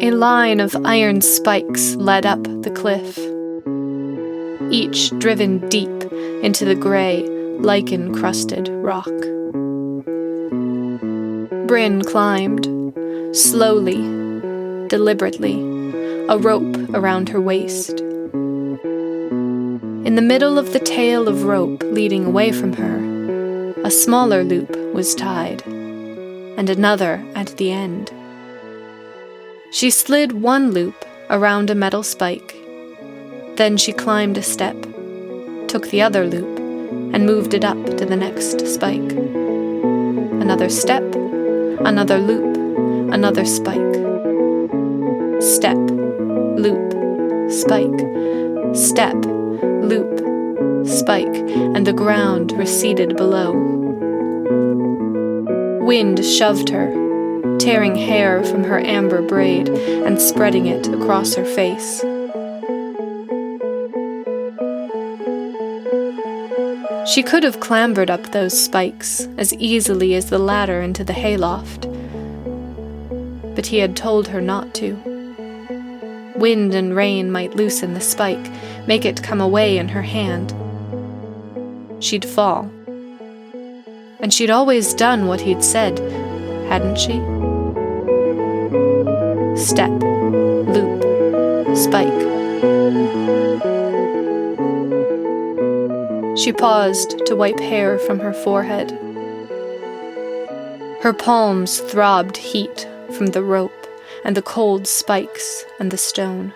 A line of iron spikes led up the cliff, each driven deep into the grey, lichen-crusted rock. Brin climbed, slowly, deliberately, a rope around her waist. In the middle of the tail of rope leading away from her, a smaller loop was tied, and another at the end. She slid one loop around a metal spike. Then she climbed a step, took the other loop, and moved it up to the next spike. Another step, another loop, another spike. Step, loop, spike. Step, loop, spike, and the ground receded below. Wind shoved her, tearing hair from her amber braid and spreading it across her face. She could have clambered up those spikes as easily as the ladder into the hayloft, but he had told her not to. Wind and rain might loosen the spike, make it come away in her hand. She'd fall. And she'd always done what he'd said, hadn't she? Step, loop, spike. She paused to wipe hair from her forehead. Her palms throbbed heat from the rope and the cold spikes and the stone.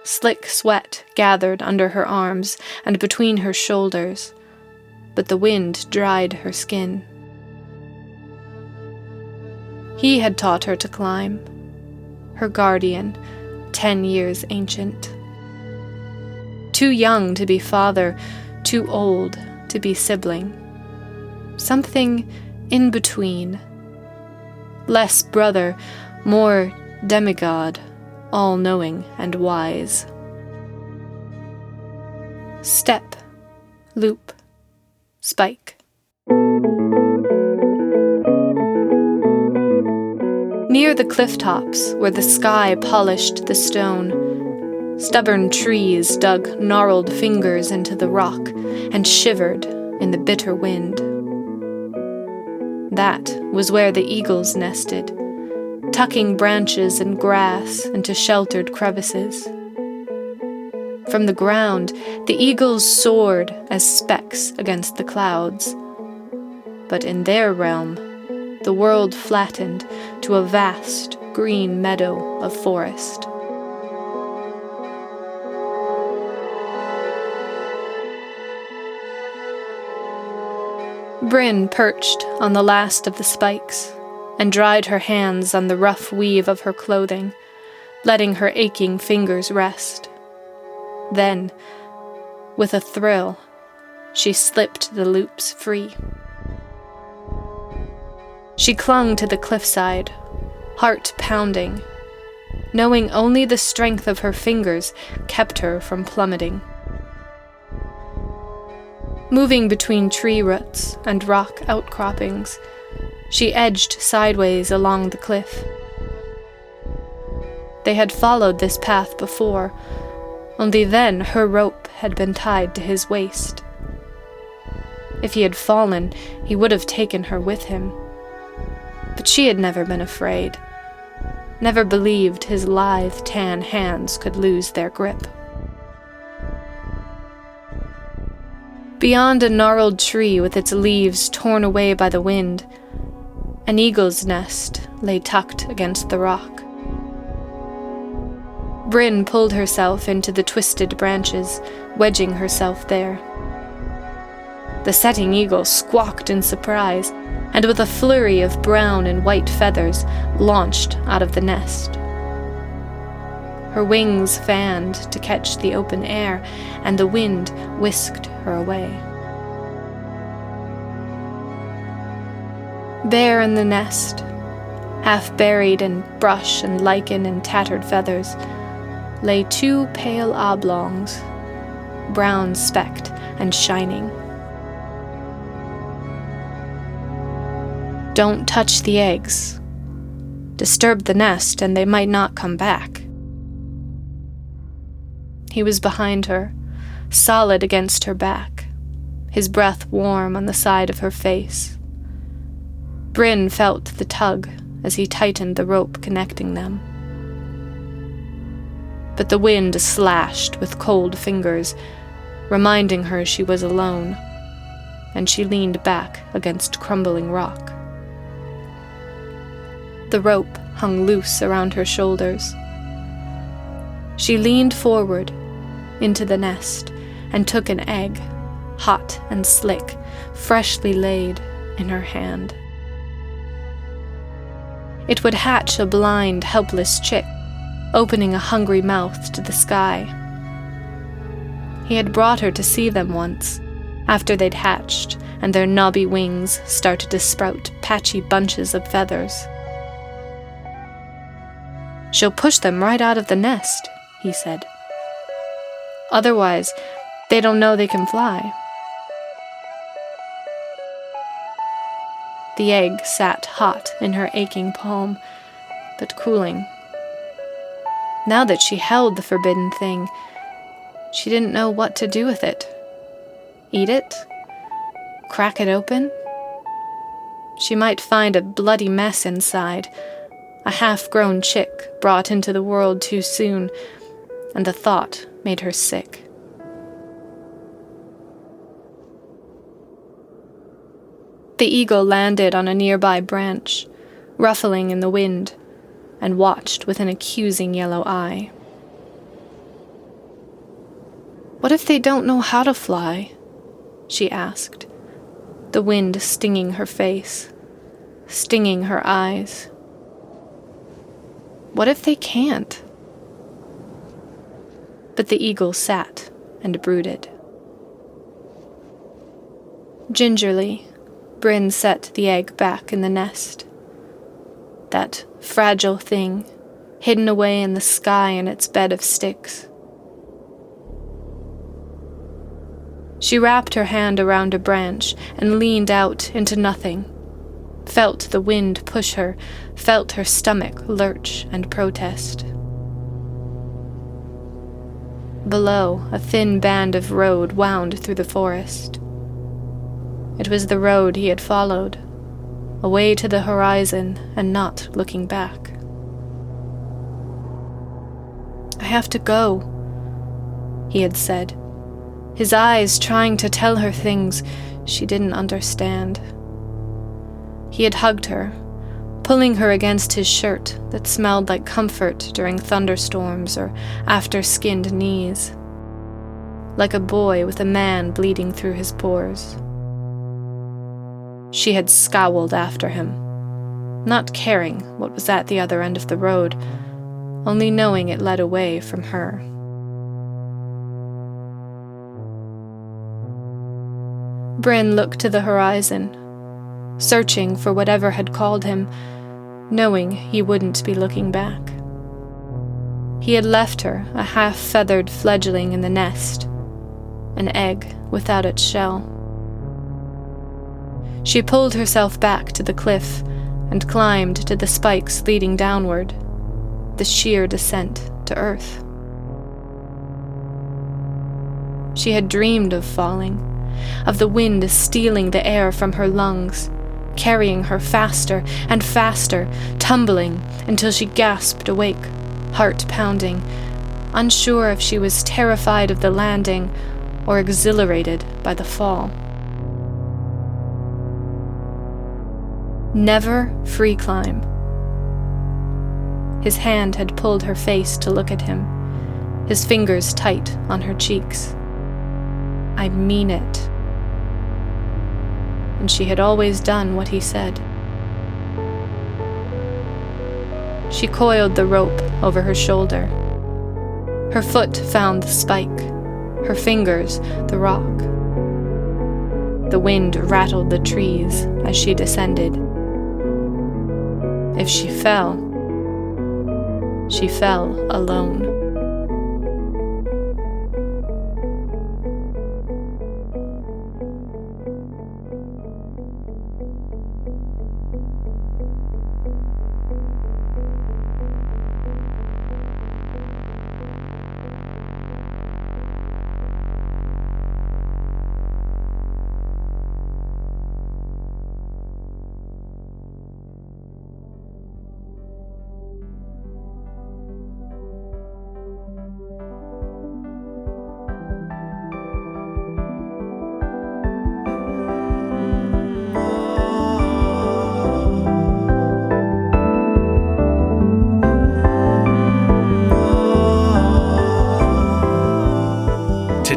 Slick sweat gathered under her arms and between her shoulders, but the wind dried her skin. He had taught her to climb, her guardian, 10 years ancient. Too young to be father, too old to be sibling. Something in between. Less brother, more demigod, all-knowing and wise. Step, loop, spike. Near the clifftops, where the sky polished the stone, stubborn trees dug gnarled fingers into the rock and shivered in the bitter wind. That was where the eagles nested, tucking branches and grass into sheltered crevices. From the ground, the eagles soared as specks against the clouds. But in their realm, the world flattened to a vast green meadow of forest. Brin perched on the last of the spikes and dried her hands on the rough weave of her clothing, letting her aching fingers rest. Then, with a thrill, she slipped the loops free. She clung to the cliffside, heart pounding, knowing only the strength of her fingers kept her from plummeting. Moving between tree roots and rock outcroppings, she edged sideways along the cliff. They had followed this path before, only then her rope had been tied to his waist. If he had fallen, he would have taken her with him. But she had never been afraid, never believed his lithe, tan hands could lose their grip. Beyond a gnarled tree with its leaves torn away by the wind, an eagle's nest lay tucked against the rock. Brin pulled herself into the twisted branches, wedging herself there. The setting eagle squawked in surprise, and with a flurry of brown and white feathers, launched out of the nest. Her wings fanned to catch the open air, and the wind whisked her away. There in the nest, half buried in brush and lichen and tattered feathers, lay 2 pale oblongs, brown specked and shining. "Don't touch the eggs," disturb the nest and they might not come back. He was behind her, solid against her back, his breath warm on the side of her face. Brin felt the tug as he tightened the rope connecting them. But the wind slashed with cold fingers, reminding her she was alone, and she leaned back against crumbling rock. The rope hung loose around her shoulders. She leaned forward into the nest and took an egg, hot and slick, freshly laid, in her hand. It would hatch a blind, helpless chick, opening a hungry mouth to the sky. He had brought her to see them once, after they'd hatched and their knobby wings started to sprout patchy bunches of feathers. "She'll push them right out of the nest," he said. "Otherwise, they don't know they can fly." The egg sat hot in her aching palm, but cooling. Now that she held the forbidden thing, she didn't know what to do with it. Eat it? Crack it open? She might find a bloody mess inside, a half-grown chick brought into the world too soon, and the thought made her sick. The eagle landed on a nearby branch, ruffling in the wind, and watched with an accusing yellow eye. "What if they don't know how to fly?" she asked, the wind stinging her face, stinging her eyes. "What if they can't?" But the eagle sat and brooded. Gingerly, Brin set the egg back in the nest. That fragile thing, hidden away in the sky in its bed of sticks. She wrapped her hand around a branch and leaned out into nothing, felt the wind push her, felt her stomach lurch and protest. Below, a thin band of road wound through the forest. It was the road he had followed, away to the horizon and not looking back. "I have to go," he had said, his eyes trying to tell her things she didn't understand. He had hugged her, pulling her against his shirt that smelled like comfort during thunderstorms or after skinned knees, like a boy with a man bleeding through his pores. She had scowled after him, not caring what was at the other end of the road, only knowing it led away from her. Brin looked to the horizon, searching for whatever had called him, knowing he wouldn't be looking back. He had left her a half-feathered fledgling in the nest, an egg without its shell. She pulled herself back to the cliff and climbed to the spikes leading downward, the sheer descent to earth. She had dreamed of falling, of the wind stealing the air from her lungs, carrying her faster and faster, tumbling until she gasped awake, heart pounding, unsure if she was terrified of the landing or exhilarated by the fall. Never free climb. His hand had pulled her face to look at him, his fingers tight on her cheeks. "I mean it." And she had always done what he said. She coiled the rope over her shoulder. Her foot found the spike, her fingers the rock. The wind rattled the trees as she descended. If she fell alone.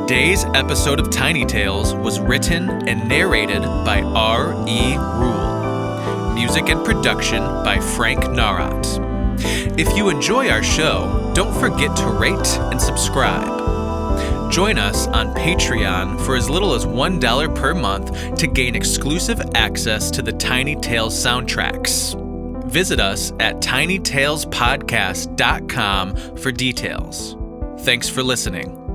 Today's episode of Tiny Tales was written and narrated by R.E. Rule. Music and production by Frank Nawrot. If you enjoy our show, don't forget to rate and subscribe. Join us on Patreon for as little as $1 per month to gain exclusive access to the Tiny Tales soundtracks. Visit us at tinytalespodcast.com for details. Thanks for listening.